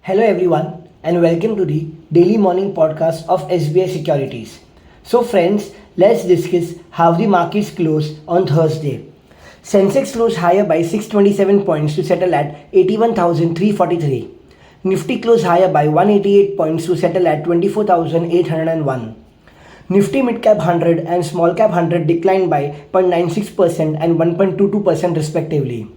Hello everyone and welcome to the daily morning podcast of SBI Securities. So friends, let's discuss how the markets closed on Thursday. Sensex closed higher by 627 points to settle at 81,343. Nifty closed higher by 188 points to settle at 24,801. Nifty Mid Cap 100 and Small Cap 100 declined by 0.96% and 1.22% respectively.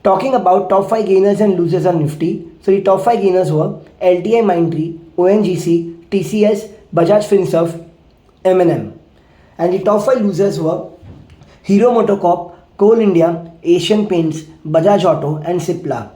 Talking about top 5 gainers and losers on Nifty, so the top 5 gainers were LTI Mindtree, ONGC, TCS, Bajaj Finserv, M&M. And the top 5 losers were Hero MotoCorp, Coal India, Asian Paints, Bajaj Auto and Cipla.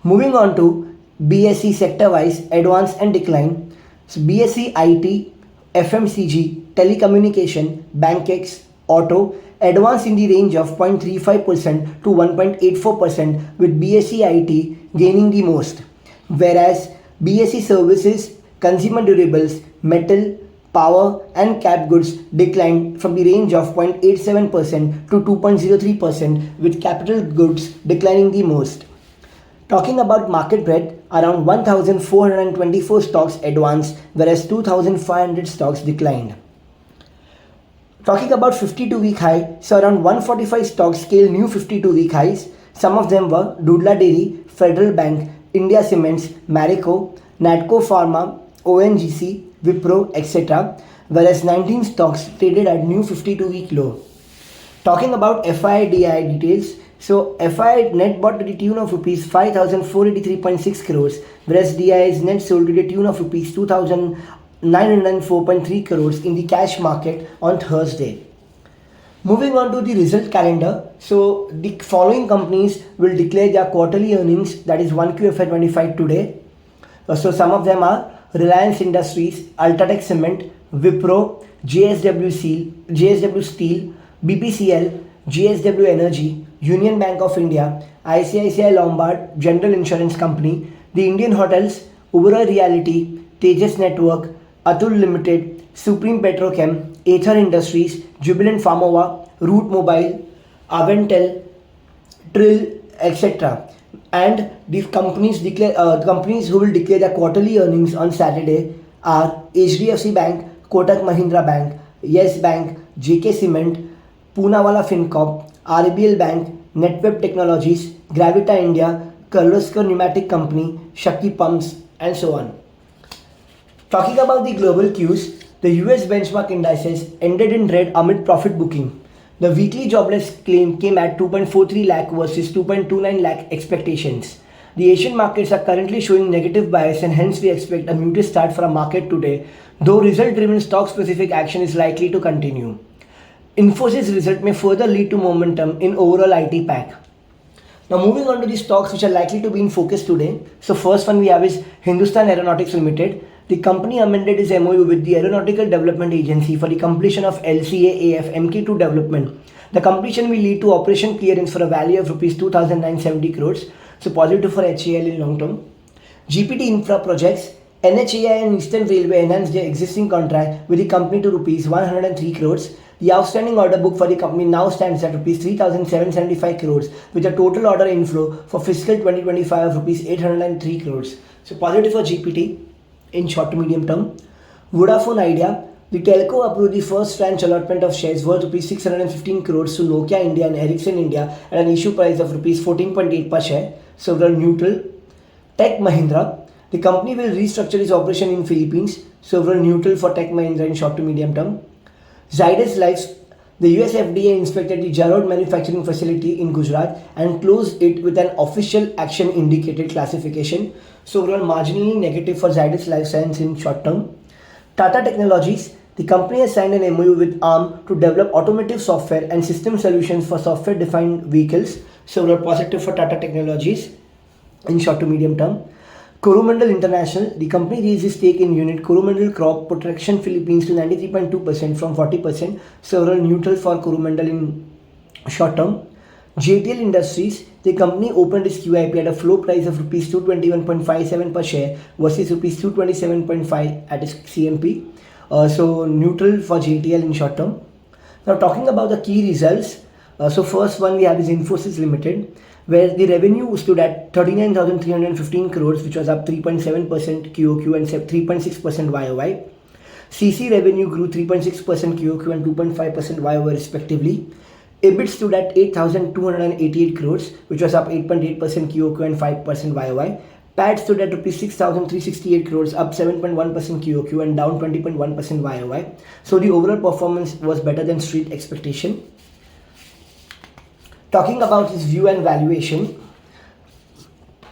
Moving on to BSE sector-wise advance and decline. So BSE IT, FMCG, Telecommunication, BankX, Auto advanced in the range of 0.35% to 1.84% with BSE IT gaining the most, whereas BSE Services, Consumer Durables, Metal, Power and Cap Goods declined from the range of 0.87% to 2.03% with Capital Goods declining the most. Talking about market breadth, around 1,424 stocks advanced whereas 2,500 stocks declined. Talking about 52-week high, so around 145 stocks scaled new 52-week highs. Some of them were Dodla Dairy, Federal Bank, India Cements, Marico, Natco Pharma, ONGC, Wipro, etc. Whereas 19 stocks traded at new 52-week low. Talking about FIDI details, so FI net bought to the tune of rupees 5,483.6 crores, whereas DI is net sold to the tune of rupees 2,904.3 crores in the cash market on Thursday. Moving on to the result calendar, so the following companies will declare their quarterly earnings, that is 1Q FY25 today. So some of them are Reliance Industries, Ultratech Cement, Wipro, JSW Steel, BPCL, JSW Energy, Union Bank of India, ICICI Lombard, General Insurance Company, the Indian Hotels, Uberoi Realty, Tejas Network, Atul Limited, Supreme Petrochem, Ather Industries, Jubilant Pharmova, Root Mobile, Aventel, Trill, etc. And the companies who will declare their quarterly earnings on Saturday are HDFC Bank, Kotak Mahindra Bank, Yes Bank, JK Cement, Poonawalla Fincorp, RBL Bank, Netweb Technologies, Gravita India, Kirloskar Pneumatic Company, Shakti Pumps, and so on. Talking about the global cues, the US benchmark indices ended in red amid profit booking. The weekly jobless claim came at 2.43 lakh versus 2.29 lakh expectations. The Asian markets are currently showing negative bias and hence we expect a muted start for our market today, though result-driven stock-specific action is likely to continue. Infosys result may further lead to momentum in overall IT pack. Now moving on to the stocks which are likely to be in focus today. So first one we have is Hindustan Aeronautics Limited. The company amended its MOU with the Aeronautical Development Agency for the completion of LCA-AF Mk2 development. The completion will lead to operation clearance for a value of Rs 2,970 crores. So positive for HAL in long term. GPT Infra Projects, NHAI and Eastern Railway enhanced their existing contract with the company to Rs 103 crores. The outstanding order book for the company now stands at Rs 3,775 crores with a total order inflow for fiscal 2025 of Rs 803 crores. So positive for GPT in short to medium term. Vodafone Idea, the telco approved the first tranche allotment of shares worth Rs 615 crores to Nokia India and Ericsson India at an issue price of Rs 14.8 per share, so they are neutral. Tech Mahindra, the company will restructure its operation in Philippines, so we are neutral for Tech Mahindra in short to medium term. Zydus Life, the US FDA inspected the Jarod manufacturing facility in Gujarat and closed it with an official action indicated classification. So overall marginally negative for Zydus Life Science in short term. Tata Technologies, the company has signed an MOU with ARM to develop automotive software and system solutions for software-defined vehicles. So overall positive for Tata Technologies in short to medium term. Coromandel International, the company raised its stake in unit Coromandel Crop Protection Philippines to 93.2% from 40%, several neutral for Coromandel in short term. JTL Industries, the company opened its QIP at a floor price of Rs 221.57 per share versus Rs 227.5 at its CMP, so neutral for JTL in short term. Now talking about the key results, so first one we have is Infosys Limited. where the revenue stood at 39,315 crores, which was up 3.7% QOQ and 3.6% YOY. CC revenue grew 3.6% QOQ and 2.5% YOY respectively. EBIT stood at 8,288 crores, which was up 8.8% QOQ and 5% YOY. PAT stood at rupees 6,368 crores, up 7.1% QOQ and down 20.1% YOY. So the overall performance was better than street expectation. Talking about its view and valuation,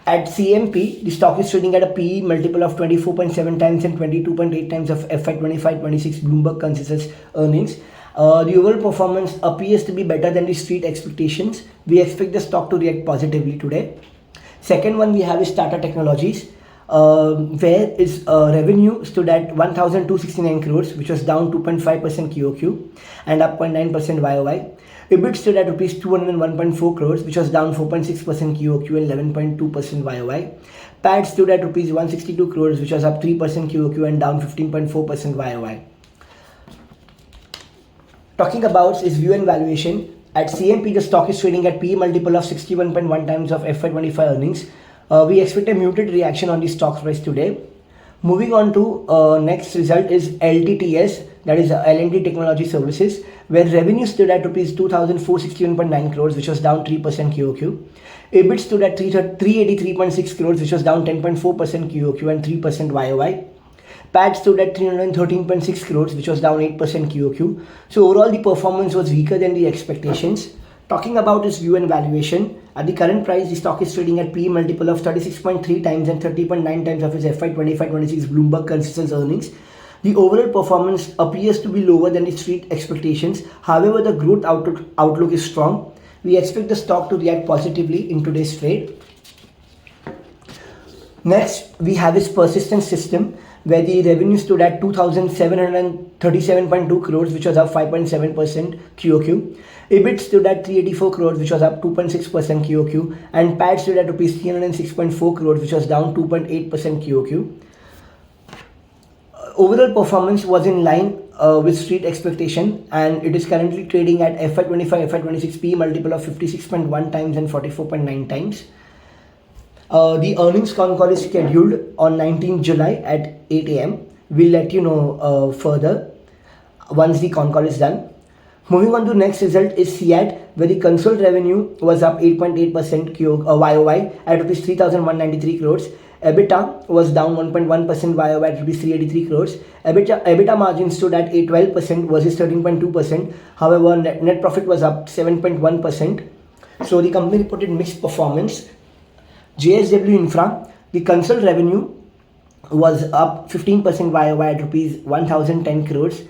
at CMP, the stock is trading at a PE multiple of 24.7 times and 22.8 times of FY 25-26 Bloomberg consensus earnings. The overall performance appears to be better than the street expectations. We expect the stock to react positively today. Second one we have is Tata Technologies, where its revenue stood at 1,269 crores, which was down 2.5% QOQ and up 0.9% YOY. EBIT stood at rupees 201.4 crores, which was down 4.6% QOQ and 11.2% YOY. PAT stood at rupees 162 crores, which was up 3% QOQ and down 15.4% YOY. Talking about its view and valuation, at CMP the stock is trading at PE multiple of 61.1 times of FY25 earnings. We expect a muted reaction on the stock price today. Moving on to next result is LTTS, that is L&T Technology Services, where revenue stood at rupees 2,461.9 crores, which was down 3% QOQ. EBIT stood at 383.6 crores, which was down 10.4% QOQ and 3% YOY. PAT stood at 313.6 crores, which was down 8% QOQ. So overall the performance was weaker than the expectations. Talking about its view and valuation, at the current price, the stock is trading at PE multiple of 36.3 times and 30.9 times of its FY 25-26 Bloomberg consensus earnings. The overall performance appears to be lower than the street expectations. However, the growth outlook is strong. We expect the stock to react positively in today's trade. Next, we have its Persistent System, where the revenue stood at 2,737.2 crores, which was up 5.7% QOQ. EBIT stood at 384 crores, which was up 2.6% QOQ, and PAT stood at rupees 306.4 crores, which was down 2.8% QOQ. Overall performance was in line with street expectation, and it is currently trading at FY25, FY26 P multiple of 56.1 times and 44.9 times. The earnings con call is scheduled on 19th July at 8 a.m. We'll let you know further once the con call is done. Moving on to next result is CEAT, where the consolidated revenue was up 8.8% YOY at Rs 3,193 crores. EBITDA was down 1.1% YOY at Rs 383 crores. EBITDA margin stood at 12% versus 13.2%. However, net profit was up 7.1%. So the company reported mixed performance. JSW Infra, the consolidated revenue was up 15% YOY at Rs 1,010 crores.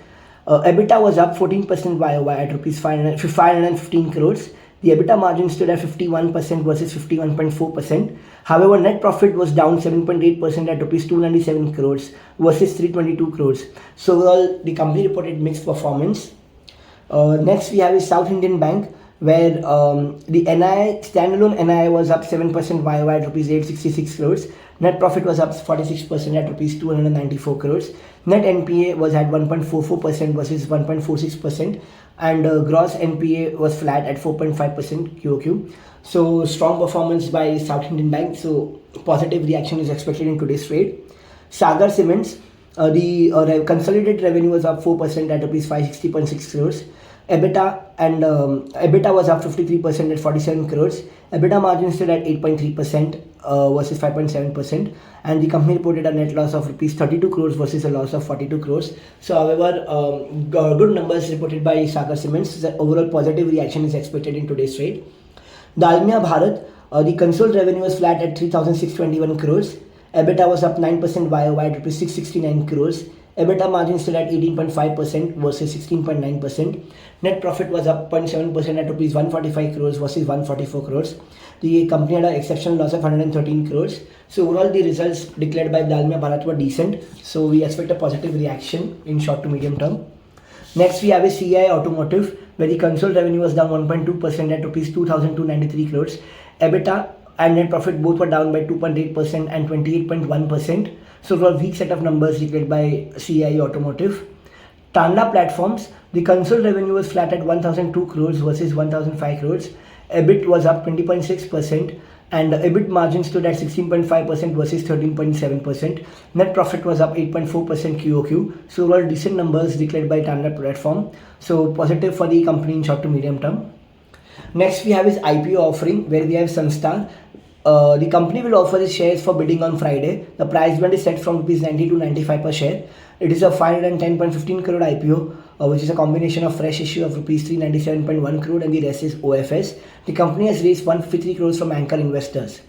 EBITDA was up 14% YOY at Rs 515 crores. The EBITDA margin stood at 51% versus 51.4%. However, net profit was down 7.8% at Rs 297 crores versus 322 crores. So overall, the company reported mixed performance. Next, we have is South Indian Bank, where the NII, standalone NII was up 7% YOY at Rs 866 crores. Net profit was up 46% at Rs 294 crores. Net NPA was at 1.44% versus 1.46%, and gross NPA was flat at 4.5% QOQ. So strong performance by South Indian Bank. So positive reaction is expected in today's trade. Sagar Cements, the consolidated revenue was up 4% at Rs 560.6 crores. EBITDA was up 53% at 47 crores. EBITDA margin stood at 8.3% versus 5.7%, and the company reported a net loss of Rs 32 crores versus a loss of 42 crores. So however, good numbers reported by Sagar Cements. The overall positive reaction is expected in today's trade. Dalmia Bharat, the consolidated revenue was flat at 3,621 crores. EBITDA was up 9% YOY at Rs 669 crores. EBITDA margin stood at 18.5% versus 16.9%. Net profit was up 0.7% at Rs 145 crores versus 144 crores. The company had an exceptional loss of 113 crores. So overall, the results declared by Dalmia Bharat were decent. So we expect a positive reaction in short to medium term. Next, we have a CI Automotive, where the consolidated revenue was down 1.2% at Rs 2,293 crores. EBITDA and net profit both were down by 2.8% and 28.1%. So for a weak set of numbers declared by CI Automotive. Tanda Platforms, the consolidated revenue was flat at 1,002 crores versus 1,005 crores. EBIT was up 20.6%, and the EBIT margin stood at 16.5% versus 13.7%. Net profit was up 8.4% QOQ. So overall decent numbers declared by Tanla platform. So positive for the company in short to medium term. Next we have is IPO offering, where we have Sunstar. The company will offer its shares for bidding on Friday. The price band is set from rupees 90 to 95 per share. It is a 510.15 crore IPO, which is a combination of fresh issue of rupees 397.1 crore and the rest is OFS. The company has raised 153 crores from anchor investors.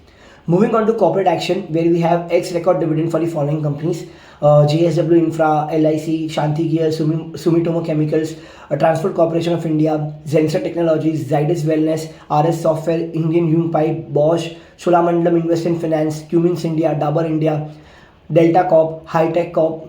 Moving on to corporate action, where we have X record dividend for the following companies: JSW Infra, LIC, Shanti Gear, Sumitomo Chemicals, Transport Corporation of India, Zenser Technologies, Zydus Wellness, RS Software, Indian Hume Pipe, Bosch, Cholamandalam Investment Finance, Cummins India, Dabur India, Delta Corp, High Tech Corp,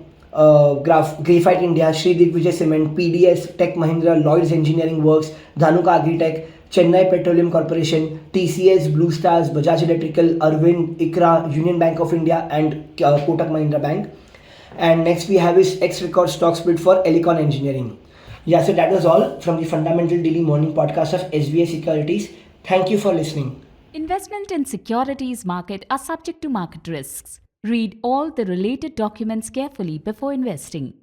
Graphite India, Sri Digvijay Cement, PDS, Tech Mahindra, Lloyds Engineering Works, Dhanuka Agritech, Chennai Petroleum Corporation, TCS, Blue Stars, Bajaj Electrical, Arvind, ICRA, Union Bank of India, and Kotak Mahindra Bank. And next we have is X record stock split for Elecon Engineering. Yeah, so that was all from the Fundamental Daily Morning Podcast of SBI Securities. Thank you for listening. Investment in securities market are subject to market risks. Read all the related documents carefully before investing.